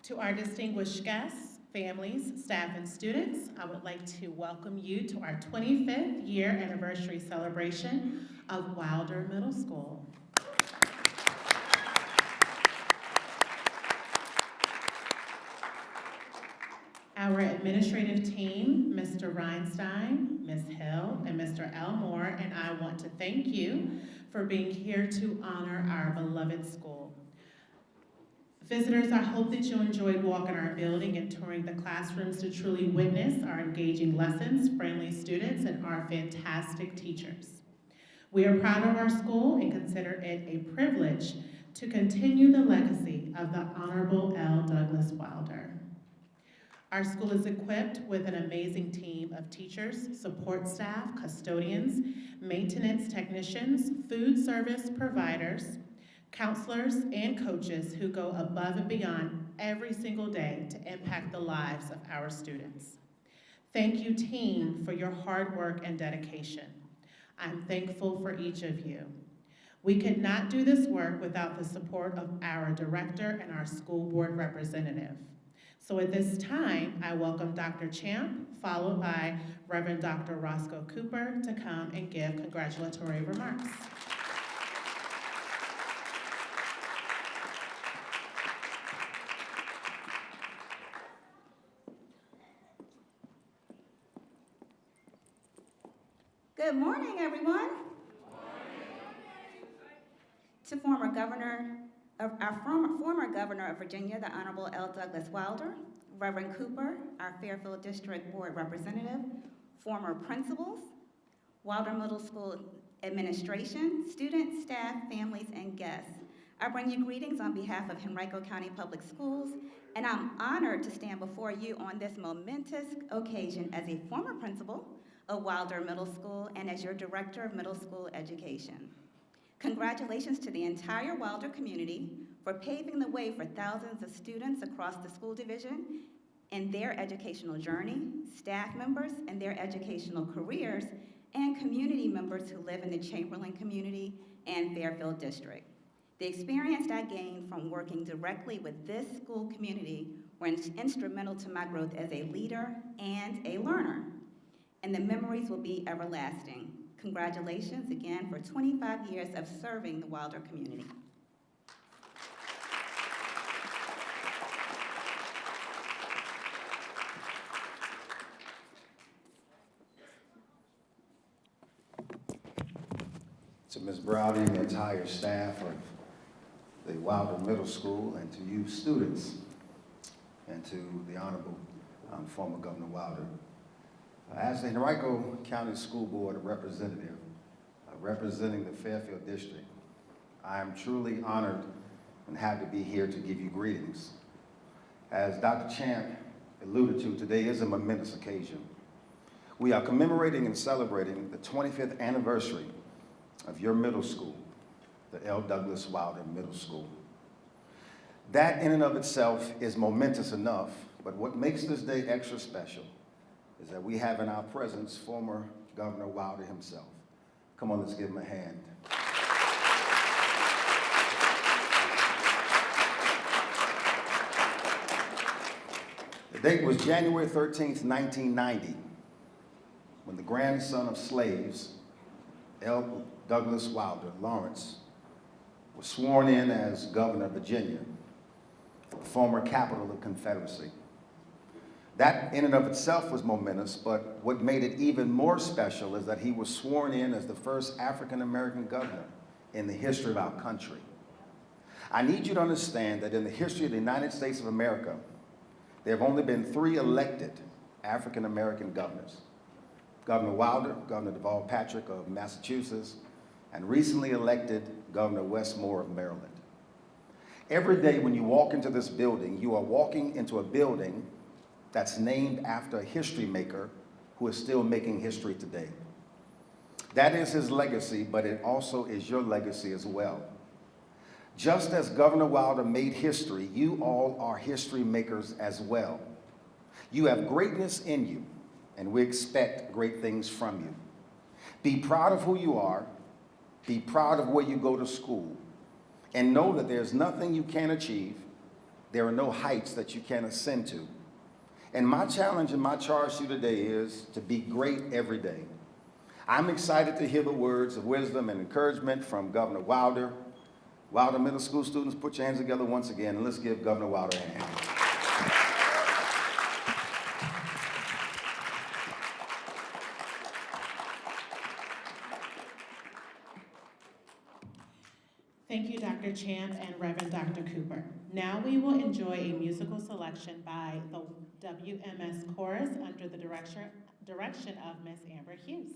To our distinguished guests, families, staff, and students, I would like to welcome you to our 25th year anniversary celebration of Wilder Middle School. Our administrative team, Mr. Reinstein, Ms. Hill, and Mr. Elmore, and I want to thank you for being here to honor our beloved school. Visitors, I hope that you enjoyed walking our building and touring the classrooms to truly witness our engaging lessons, friendly students, and our fantastic teachers. We are proud of our school and consider it a privilege to continue the legacy of the Honorable L. Douglas Wilder. Our school is equipped with an amazing team of teachers, support staff, custodians, maintenance technicians, food service providers, counselors, and coaches who go above and beyond every single day to impact the lives of our students. Thank you, team, for your hard work and dedication. I'm thankful for each of you. We could not do this work without the support of our director and our school board representative. So at this time, I welcome Dr. Champ, followed by Reverend Dr. Roscoe Cooper to come and give congratulatory remarks. Good morning, everyone. To our former governor of Virginia, the Honorable L. Douglas Wilder, Reverend Cooper, our Fairfield District Board Representative, former principals, Wilder Middle School administration, students, staff, families, and guests. I bring you greetings on behalf of Henrico County Public Schools, and I'm honored to stand before you on this momentous occasion as a former principal of Wilder Middle School and as your Director of Middle School Education. Congratulations to the entire Wilder community for paving the way for thousands of students across the school division in their educational journey, staff members and their educational careers, and community members who live in the Chamberlain community and Fairfield District. The experience I gained from working directly with this school community were instrumental to my growth as a leader and a learner, and the memories will be everlasting. Congratulations again for 25 years of serving the Wilder community. To Ms. Broudy and the entire staff of the Wilder Middle School, and to you students, and to the Honorable former Governor Wilder. As the Henrico County School Board representative, representing the Fairfield District, I am truly honored and happy to be here to give you greetings. As Dr. Champ alluded to, today is a momentous occasion. We are commemorating and celebrating the 25th anniversary of your middle school, the L. Douglas Wilder Middle School. That in and of itself is momentous enough, but what makes this day extra special is that we have in our presence former Governor Wilder himself. Come on, let's give him a hand. The date was January 13th, 1990, when the grandson of slaves, L. Douglas Wilder, Lawrence, was sworn in as governor of Virginia, the former capital of the Confederacy. That in and of itself was momentous, but what made it even more special is that he was sworn in as the first African-American governor in the history of our country. I need you to understand that in the history of the United States of America, there have only been 3 elected African-American governors. Governor Wilder, Governor Deval Patrick of Massachusetts, and recently elected Governor Wes Moore of Maryland. Every day when you walk into this building, you are walking into a building that's named after a history maker who is still making history today. That is his legacy, but it also is your legacy as well. Just as Governor Wilder made history, you all are history makers as well. You have greatness in you, and we expect great things from you. Be proud of who you are, be proud of where you go to school, and know that there's nothing you can't achieve, There are no heights that you can't ascend to. And my challenge and my charge to you today is to be great every day. I'm excited to hear the words of wisdom and encouragement from Governor Wilder. Wilder Middle School students, put your hands together once again, and let's give Governor Wilder a hand. Thank you, Dr. Champ and Reverend Dr. Cooper. Now we will enjoy a musical selection by the WMS Chorus under the direction of Miss Amber Hughes.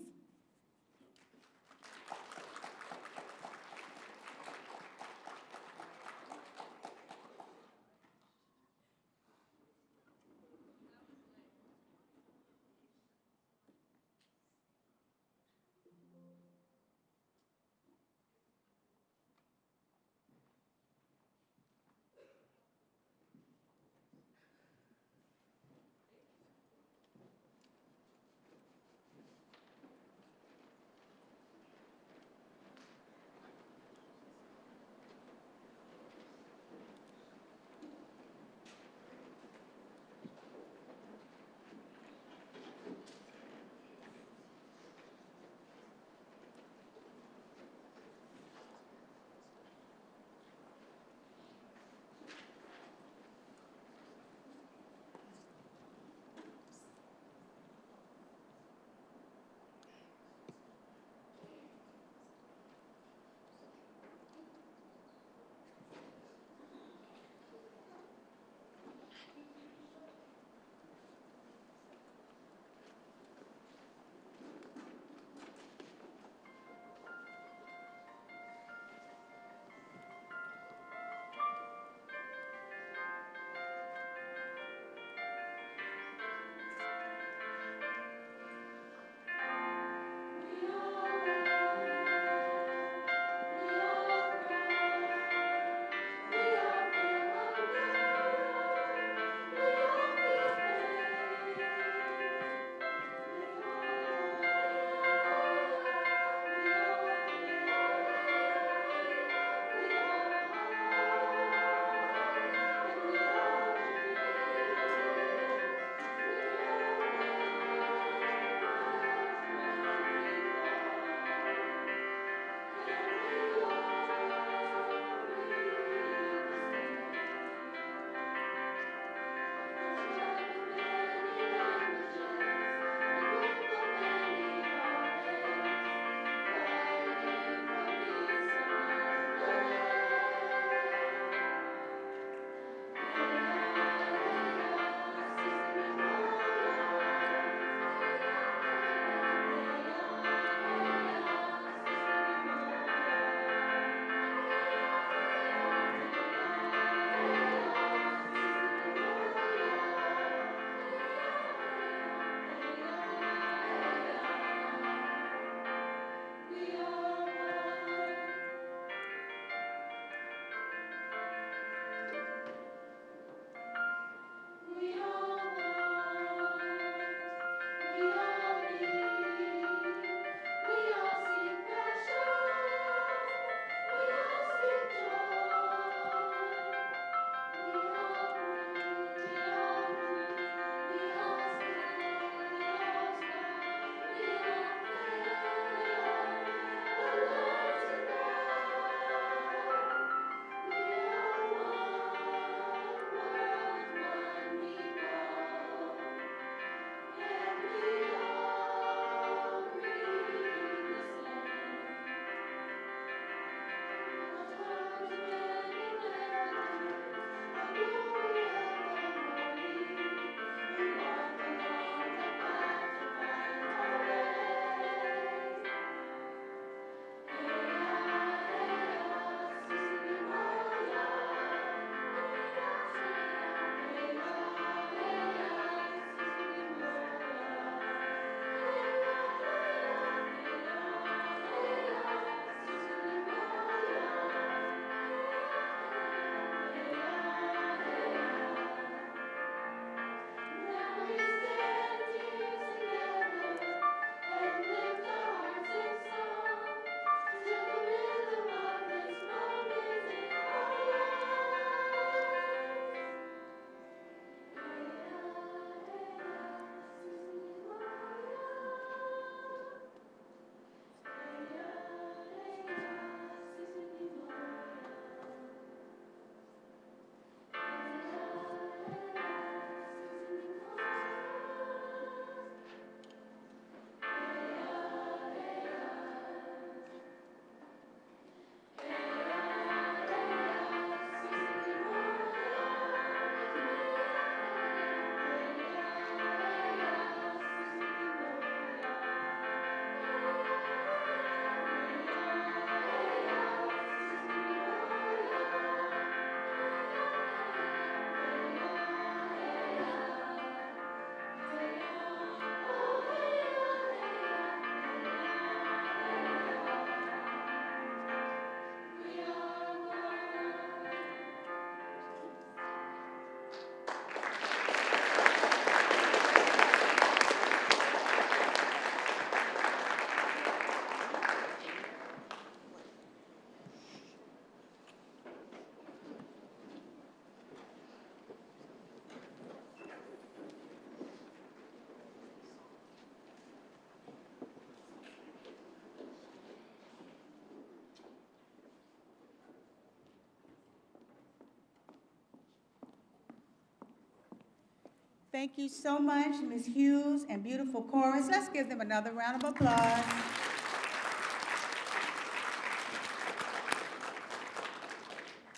Thank you so much, Ms. Hughes and beautiful chorus. Let's give them another round of applause.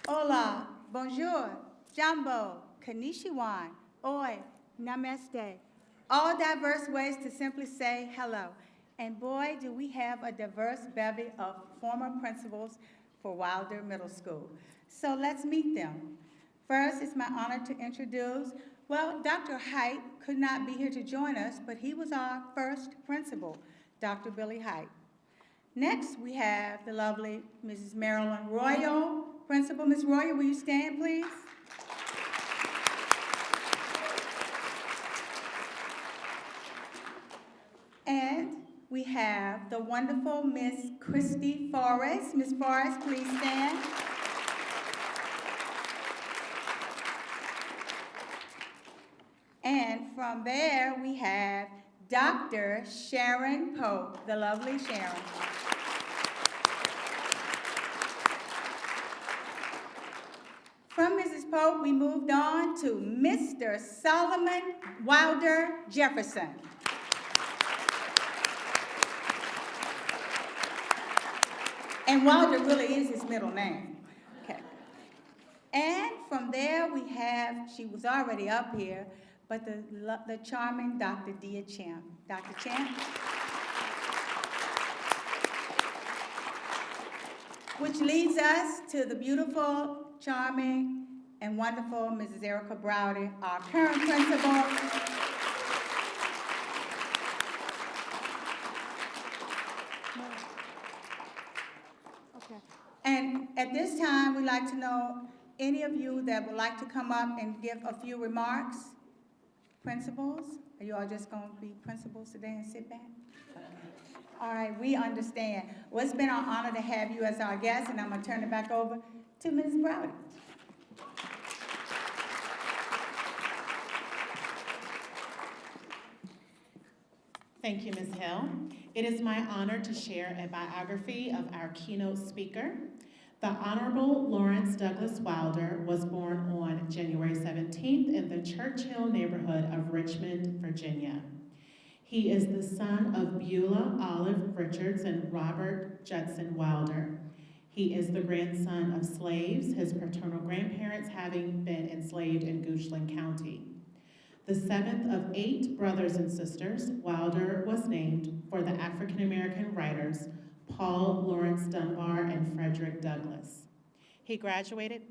Hola, bonjour, jambo, konnichiwa, oi, namaste. All diverse ways to simply say hello. And boy, do we have a diverse bevy of former principals for Wilder Middle School. So let's meet them. First, it's my honor to introduce, well, Dr. Height could not be here to join us, but he was our first principal, Dr. Billy Height. Next, we have the lovely Mrs. Marilyn Royal. Principal, Ms. Royal, will you stand, please? And we have the wonderful Miss Christy Forrest. Ms. Forrest, please stand. And from there, we have Dr. Sharon Pope, the lovely Sharon. From Mrs. Pope, we moved on to Mr. Solomon Wilder Jefferson. And Wilder really is his middle name. Okay. And from there, we have, she was already up here, but the charming Dr. Dia Champ. Dr. Champ. Which leads us to the beautiful, charming, and wonderful Mrs. Erica Broudy, our current principal. Okay. And at this time, we'd like to know any of you that would like to come up and give a few remarks. Principals? Are you all just going to be principals today and sit back? All right, we understand. Well, it's been our honor to have you as our guest, and I'm going to turn it back over to Ms. Broudy. Thank you, Ms. Hill. It is my honor to share a biography of our keynote speaker. The Honorable Lawrence Douglas Wilder was born on January 17th in the Churchill neighborhood of Richmond, Virginia. He is the son of Beulah Olive Richards and Robert Judson Wilder. He is the grandson of slaves, his paternal grandparents having been enslaved in Goochland County. The seventh of 8 brothers and sisters, Wilder was named for the African-American writers Paul Laurence Dunbar and Frederick Douglass. He graduated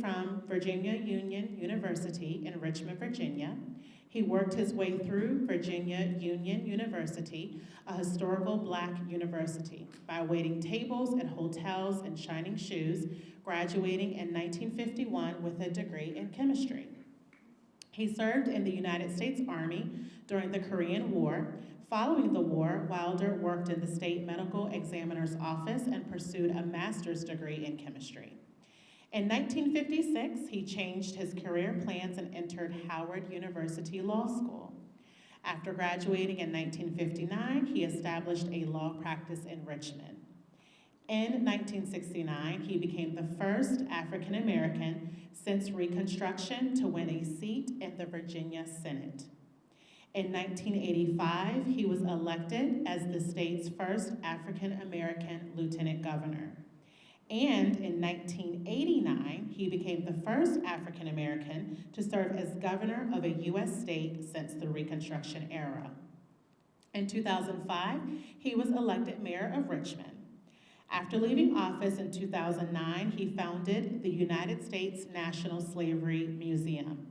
from Virginia Union University in Richmond, Virginia. He worked his way through Virginia Union University, a historical Black university, by waiting tables at hotels and shining shoes, graduating in 1951 with a degree in chemistry. He served in the United States Army during the Korean War. Following the war, Wilder worked in the state medical examiner's office and pursued a master's degree in chemistry. In 1956, he changed his career plans and entered Howard University Law School. After graduating in 1959, he established a law practice in Richmond. In 1969, he became the first African American since Reconstruction to win a seat in the Virginia Senate. In 1985, he was elected as the state's first African American lieutenant governor. And in 1989, he became the first African American to serve as governor of a U.S. state since the Reconstruction era. In 2005, he was elected mayor of Richmond. After leaving office in 2009, he founded the United States National Slavery Museum.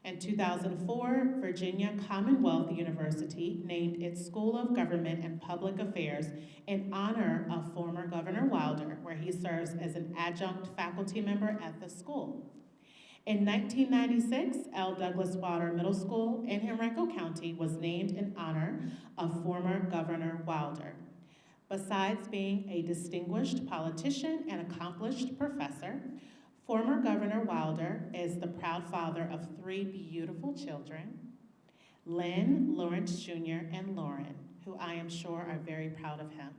In 2004, Virginia Commonwealth University named its School of Government and Public Affairs in honor of former Governor Wilder, where he serves as an adjunct faculty member at the school. In 1996, L. Douglas Wilder Middle School in Henrico County was named in honor of former Governor Wilder. Besides being a distinguished politician and accomplished professor, former Governor Wilder is the proud father of 3 beautiful children, Lynn, Lawrence Jr., and Lauren, who I am sure are very proud of him.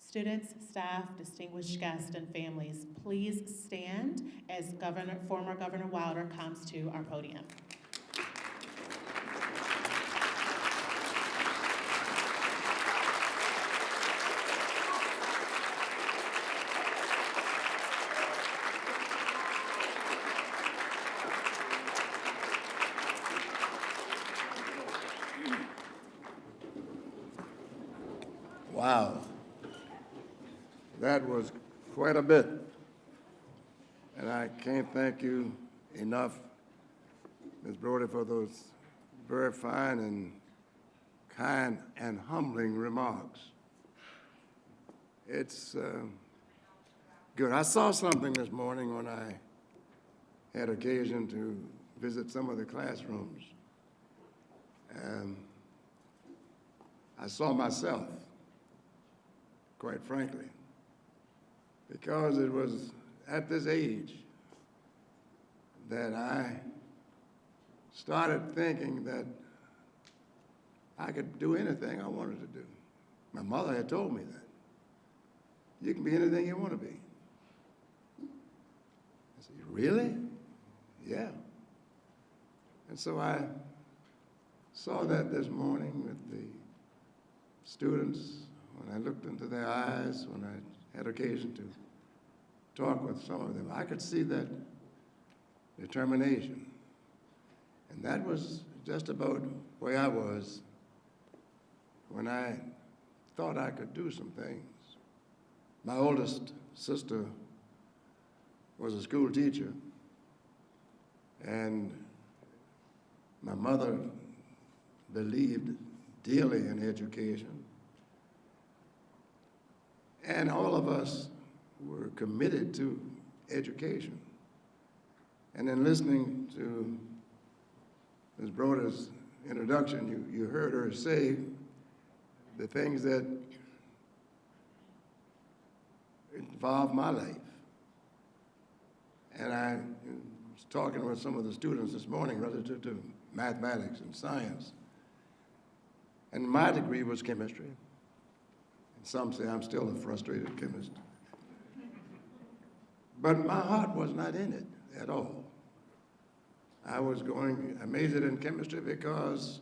Students, staff, distinguished guests, and families, please stand as former Governor Wilder comes to our podium. Wow. That was quite a bit. And I can't thank you enough, Ms. Broudy, for those very fine and kind and humbling remarks. It's good. I saw something this morning when I had occasion to visit some of the classrooms. I saw myself, quite frankly, because it was at this age that I started thinking that I could do anything I wanted to do. My mother had told me that. You can be anything you want to be. I said, really? Yeah. And so I saw that this morning with the students, when I looked into their eyes, when I had occasion to talk with some of them, I could see that determination. And that was just about where I was when I thought I could do some things. My oldest sister was a school teacher, and my mother believed dearly in education. And all of us were committed to education. And in listening to Ms. Broudy's introduction, you heard her say the things that involved my life. And I was talking with some of the students this morning relative to mathematics and science. And my degree was chemistry. And some say I'm still a frustrated chemist. But my heart was not in it at all. I majored in chemistry because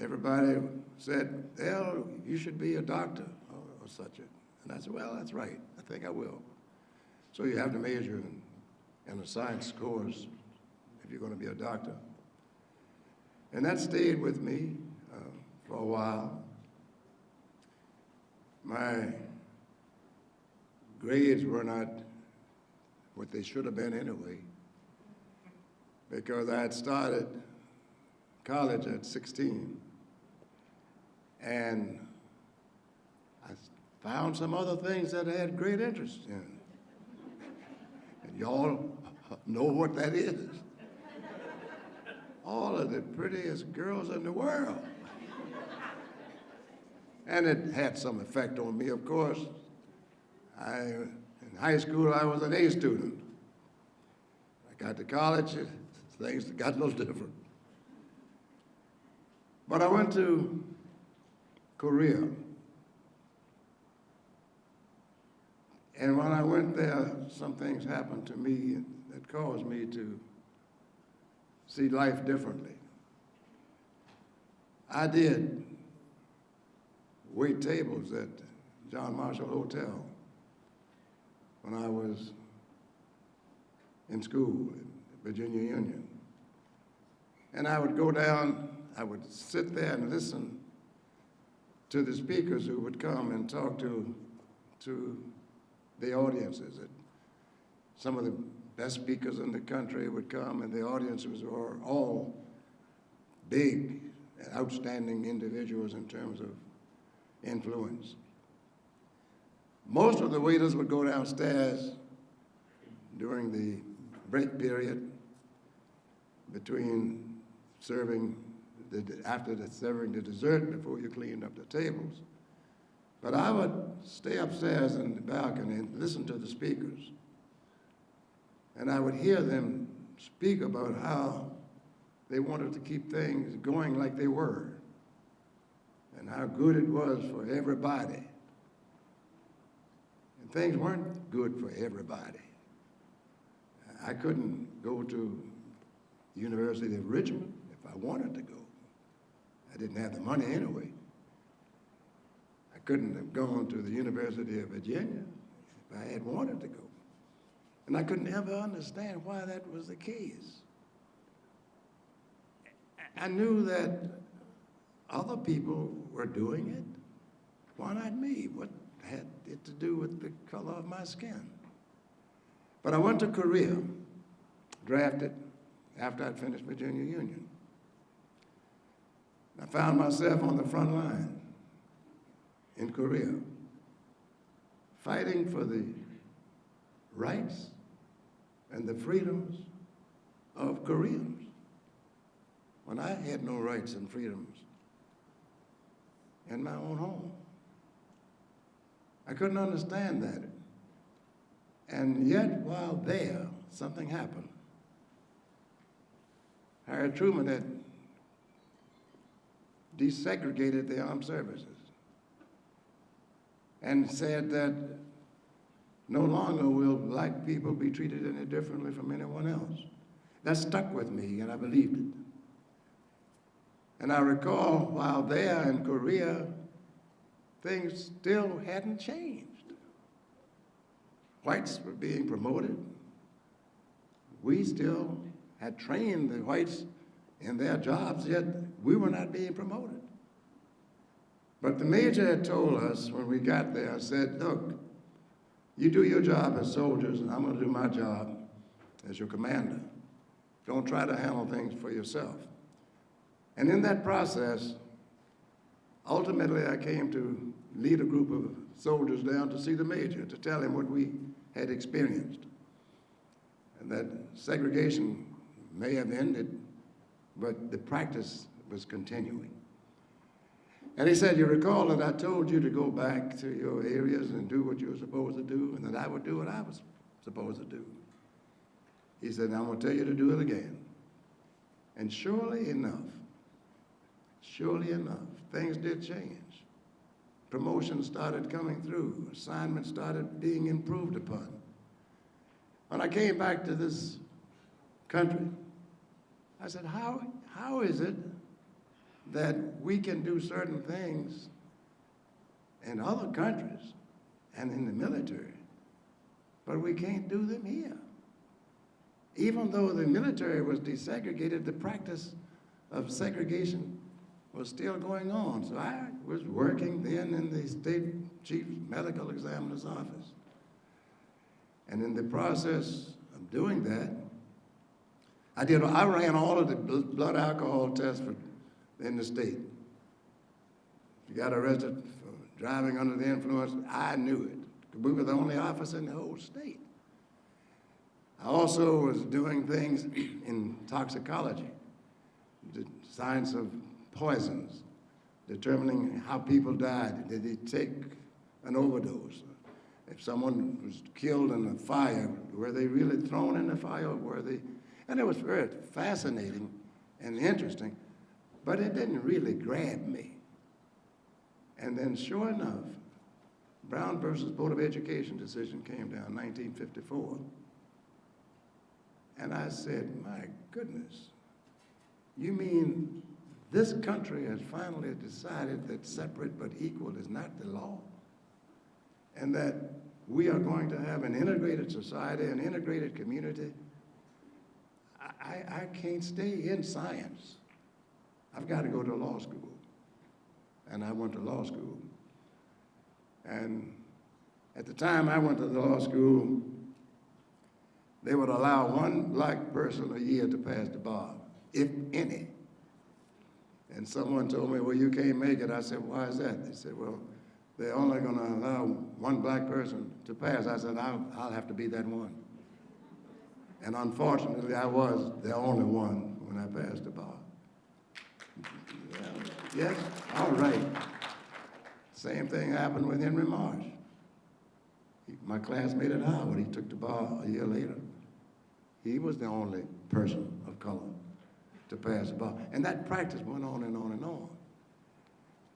everybody said, well, you should be a doctor or such. And I said, well, that's right. I think I will. So you have to major in a science course if you're going to be a doctor. And that stayed with me for a while. My grades were not what they should have been anyway, because I had started college at 16, and I found some other things that I had great interest in. And y'all know what that is. All of the prettiest girls in the world. And it had some effect on me, of course. In high school, I was an A student. I got to college, things got a little different. But I went to Korea. And when I went there, some things happened to me that caused me to see life differently. I did wait tables at John Marshall Hotel when I was in school at Virginia Union. And I would go down, I would sit there and listen to the speakers who would come and talk to the audiences. Some of the best speakers in the country would come, and the audiences were all big, outstanding individuals in terms of influence. Most of the waiters would go downstairs during the break period between after serving the dessert before you cleaned up the tables. But I would stay upstairs in the balcony and listen to the speakers. And I would hear them speak about how they wanted to keep things going like they were, and how good it was for everybody things weren't good for everybody. I couldn't go to the University of Richmond if I wanted to go. I didn't have the money anyway. I couldn't have gone to the University of Virginia if I had wanted to go. And I could never understand why that was the case. I knew that other people were doing it. Why not me? What had it to do with the color of my skin? But I went to Korea, drafted after I'd finished Virginia Union. I found myself on the front line in Korea, fighting for the rights and the freedoms of Koreans, when I had no rights and freedoms in my own home. I couldn't understand that. And yet, while there, something happened. Harry Truman had desegregated the armed services and said that no longer will black people be treated any differently from anyone else. That stuck with me, and I believed it. And I recall while there in Korea, things still hadn't changed. Whites were being promoted. We still had trained the whites in their jobs, yet we were not being promoted. But the major had told us when we got there, said, look, you do your job as soldiers, and I'm going to do my job as your commander. Don't try to handle things for yourself. And in that process, ultimately I came to lead a group of soldiers down to see the major, to tell him what we had experienced. And that segregation may have ended, but the practice was continuing. And he said, you recall that I told you to go back to your areas and do what you were supposed to do, and that I would do what I was supposed to do. He said, I'm going to tell you to do it again. And surely enough, things did change. Promotions started coming through. Assignments started being improved upon. When I came back to this country, I said, how is it that we can do certain things in other countries and in the military, but we can't do them here? Even though the military was desegregated, the practice of segregation was still going on. So I was working then in the state chief medical examiner's office. And in the process of doing that, I ran all of the blood alcohol tests in the state. If you got arrested for driving under the influence, I knew it. We were the only office in the whole state. I also was doing things in toxicology, the science of poisons, determining how people died. Did they take an overdose? If someone was killed in a fire, were they really thrown in the fire, or were they? And it was very fascinating and interesting, but it didn't really grab me. And then sure enough, Brown versus Board of Education decision came down, 1954. And I said, my goodness, you mean this country has finally decided that separate but equal is not the law? And that we are going to have an integrated society, an integrated community? I can't stay in science. I've got to go to law school. And I went to law school. And at the time I went to the law school, they would allow one black person a year to pass the bar, if any. And someone told me, well, you can't make it. I said, why is that? They said, well, they're only going to allow one black person to pass. I said, I'll have to be that one. And unfortunately, I was the only one when I passed the bar. Yes, all right. Same thing happened with Henry Marsh. My classmate at Howard, he took the bar a year later. He was the only person of color to pass the bar. And that practice went on and on and on.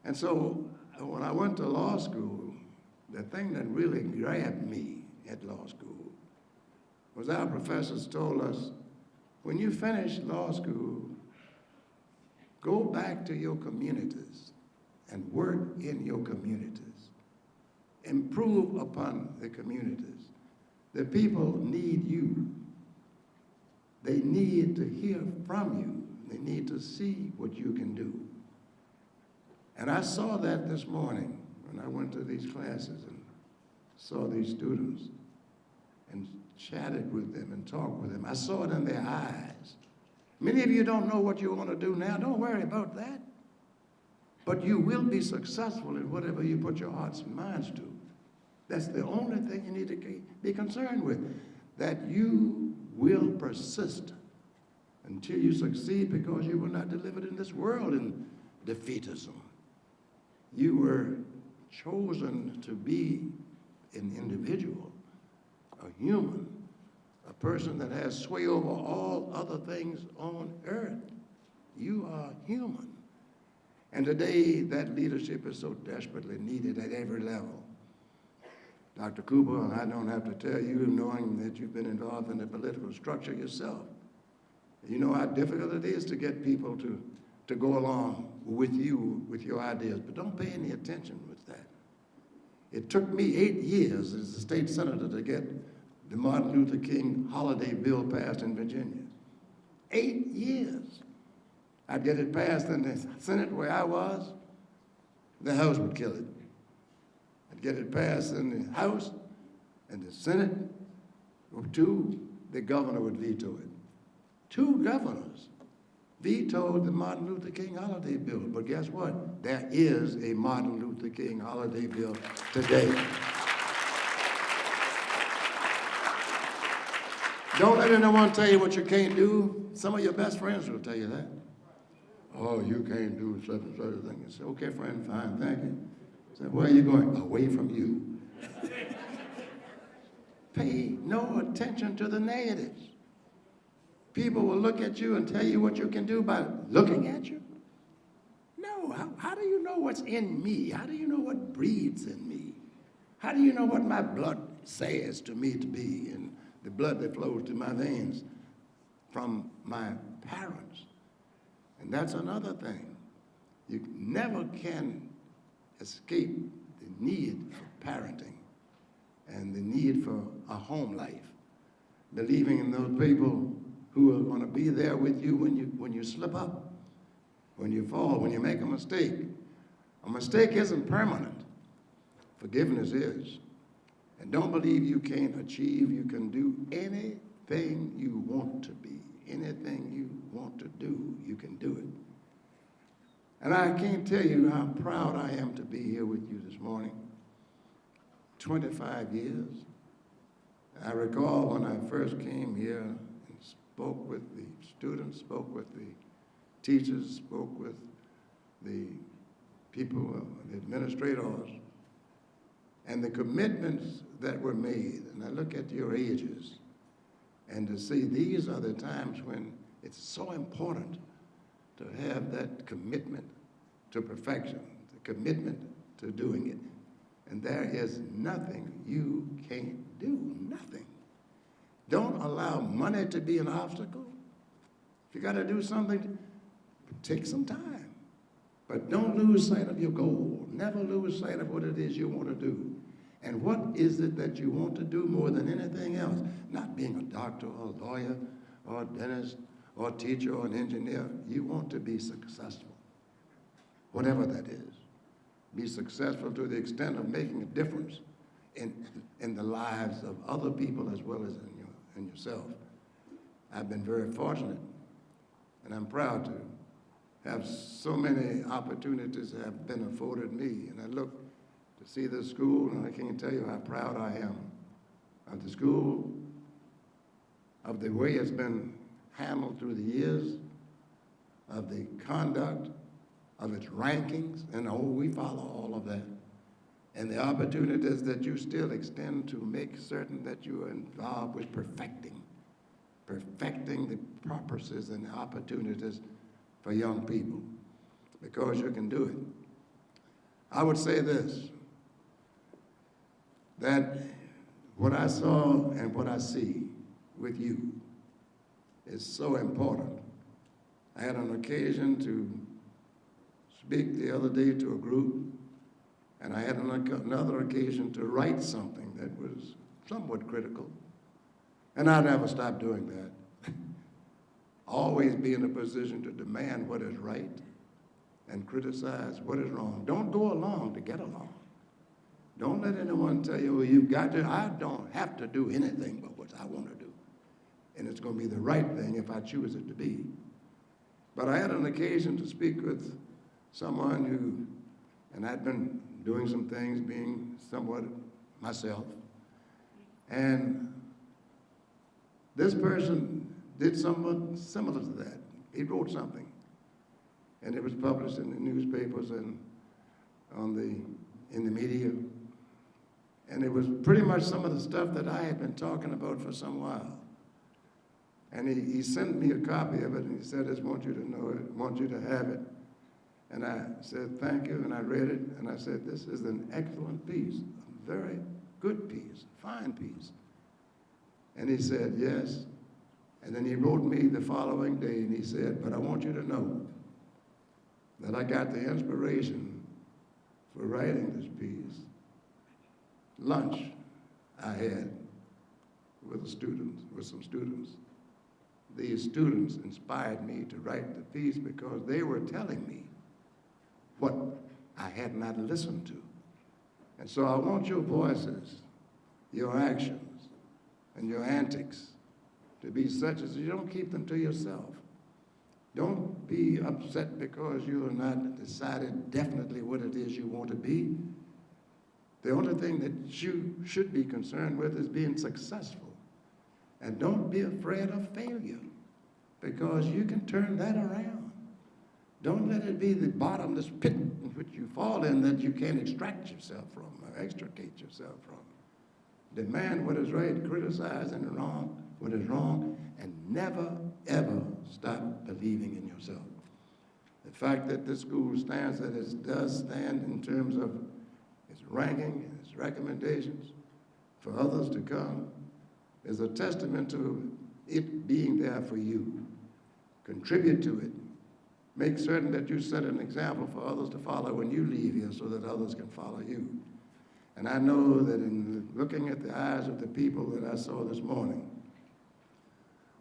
And so when I went to law school, the thing that really grabbed me at law school was our professors told us, when you finish law school, go back to your communities and work in your communities. Improve upon the communities. The people need you. They need to hear from you. They need to see what you can do. And I saw that this morning when I went to these classes and saw these students and chatted with them and talked with them. I saw it in their eyes. Many of you don't know what you want to do now. Don't worry about that. But you will be successful in whatever you put your hearts and minds to. That's the only thing you need to be concerned with, that you will persist until you succeed, because you were not delivered in this world in defeatism. You were chosen to be an individual, a human, a person that has sway over all other things on earth. You are human. And today, that leadership is so desperately needed at every level. Dr. Cooper, I don't have to tell you, knowing that you've been involved in the political structure yourself, you know how difficult it is to get people to go along with you, with your ideas, but don't pay any attention with that. It took me 8 years as a state senator to get the Martin Luther King holiday bill passed in Virginia. 8 years. I'd get it passed in the Senate where I was, the House would kill it. I'd get it passed in the House and the Senate, or two, the governor would veto it. 2 governors vetoed the Martin Luther King holiday bill. But guess what? There is a Martin Luther King holiday bill today. Don't let anyone tell you what you can't do. Some of your best friends will tell you that. Oh, you can't do such and such a thing. You say, okay, friend, fine, thank you. Say, where are you going? Away from you. Pay no attention to the negatives. People will look at you and tell you what you can do by looking at you. No, how do you know what's in me? How do you know what breathes in me? How do you know what my blood says to me to be, and the blood that flows through my veins from my parents? And that's another thing. You never can escape the need for parenting and the need for a home life, believing in those people who are going to be there with you when you slip up, when you fall, when you make a mistake. A mistake isn't permanent. Forgiveness is. And don't believe you can't achieve. You can do anything you want to be. Anything you want to do, you can do it. And I can't tell you how proud I am to be here with you this morning. 25 years. I recall when I first came here and spoke with the students, spoke with the teachers, spoke with the people, the administrators, and the commitments that were made. And I look at your ages, and to see these are the times when it's so important to have that commitment to perfection, the commitment to doing it. And there is nothing you can't do, nothing. Don't allow money to be an obstacle. If you got to do something, take some time. But don't lose sight of your goal. Never lose sight of what it is you want to do. And what is it that you want to do more than anything else? Not being a doctor or a lawyer or a dentist or a teacher or an engineer. You want to be successful, whatever that is. Be successful to the extent of making a difference in the lives of other people as well as in yourself. I've been very fortunate, and I'm proud to have so many opportunities that have been afforded me. And I look to see this school, and I can't tell you how proud I am of the school, of the way it's been handled through the years, of the conduct, of its rankings, and we follow all of that. And the opportunities that you still extend to make certain that you are involved with perfecting the purposes and the opportunities for young people, because you can do it. I would say this: that what I saw and what I see with you is so important. I had an occasion to speak the other day to a group, and I had another occasion to write something that was somewhat critical. And I never stopped doing that. Always be in a position to demand what is right and criticize what is wrong. Don't go along to get along. Don't let anyone tell you, well, you've got to. I don't have to do anything but what I want to do. And it's going to be the right thing if I choose it to be. But I had an occasion to speak with someone who, and I'd been doing some things, being somewhat myself, and this person did somewhat similar to that. He wrote something, and it was published in the newspapers and in the media, and it was pretty much some of the stuff that I had been talking about for some while. And he sent me a copy of it, and he said, I just want you to know it, want you to have it. And I said, thank you, and I read it, and I said, this is an excellent piece, a very good piece, fine piece. And he said, yes. And then he wrote me the following day, and he said, but I want you to know that I got the inspiration for writing this piece. Lunch I had with some students. These students inspired me to write the piece because they were telling me what I had not listened to. And so I want your voices, your actions, and your antics to be such as you don't keep them to yourself. Don't be upset because you have not decided definitely what it is you want to be. The only thing that you should be concerned with is being successful. And don't be afraid of failure, because you can turn that around. Don't let it be the bottomless pit in which you fall in that you can't extract yourself from or extricate yourself from. Demand what is right, criticize what is wrong, and never, ever stop believing in yourself. The fact that this school stands as it does stand in terms of its ranking and its recommendations for others to come is a testament to it being there for you. Contribute to it. Make certain that you set an example for others to follow when you leave here so that others can follow you. And I know that in looking at the eyes of the people that I saw this morning,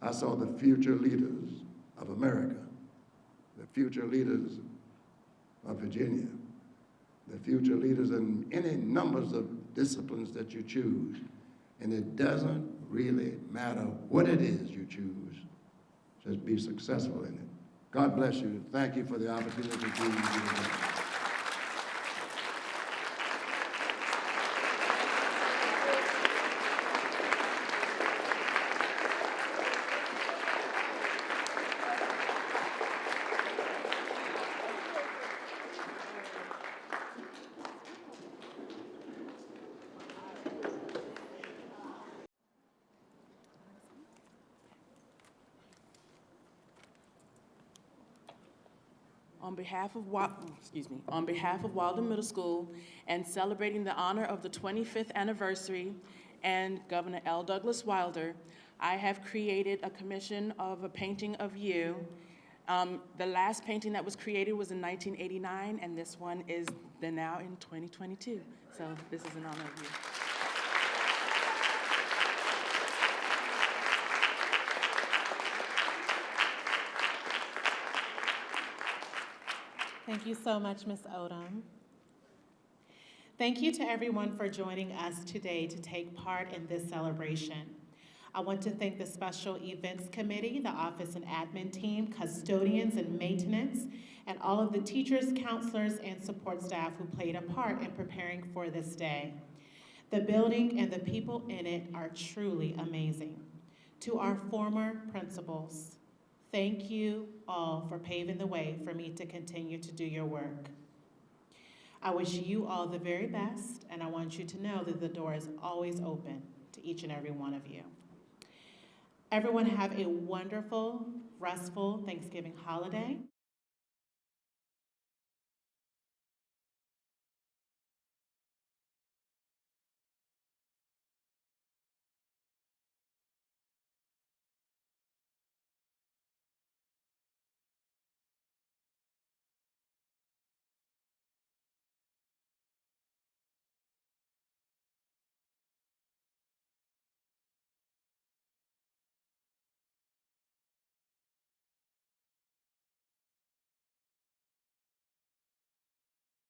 I saw the future leaders of America, the future leaders of Virginia, the future leaders in any numbers of disciplines that you choose. And it doesn't really matter what it is you choose. Just be successful in it. God bless you. Thank you for the opportunity to be with you. On behalf of Wilder Middle School and celebrating the honor of the 25th anniversary and Governor L. Douglas Wilder, I have created a commission of a painting of you. The last painting that was created was in 1989, and this one is now in 2022. So this is in honor of you. Thank you so much, Ms. Odom. Thank you to everyone for joining us today to take part in this celebration. I want to thank the Special Events Committee, the Office and Admin Team, custodians and maintenance, and all of the teachers, counselors, and support staff who played a part in preparing for this day. The building and the people in it are truly amazing. To our former principals, thank you all for paving the way for me to continue to do your work. I wish you all the very best, and I want you to know that the door is always open to each and every one of you. Everyone have a wonderful, restful Thanksgiving holiday.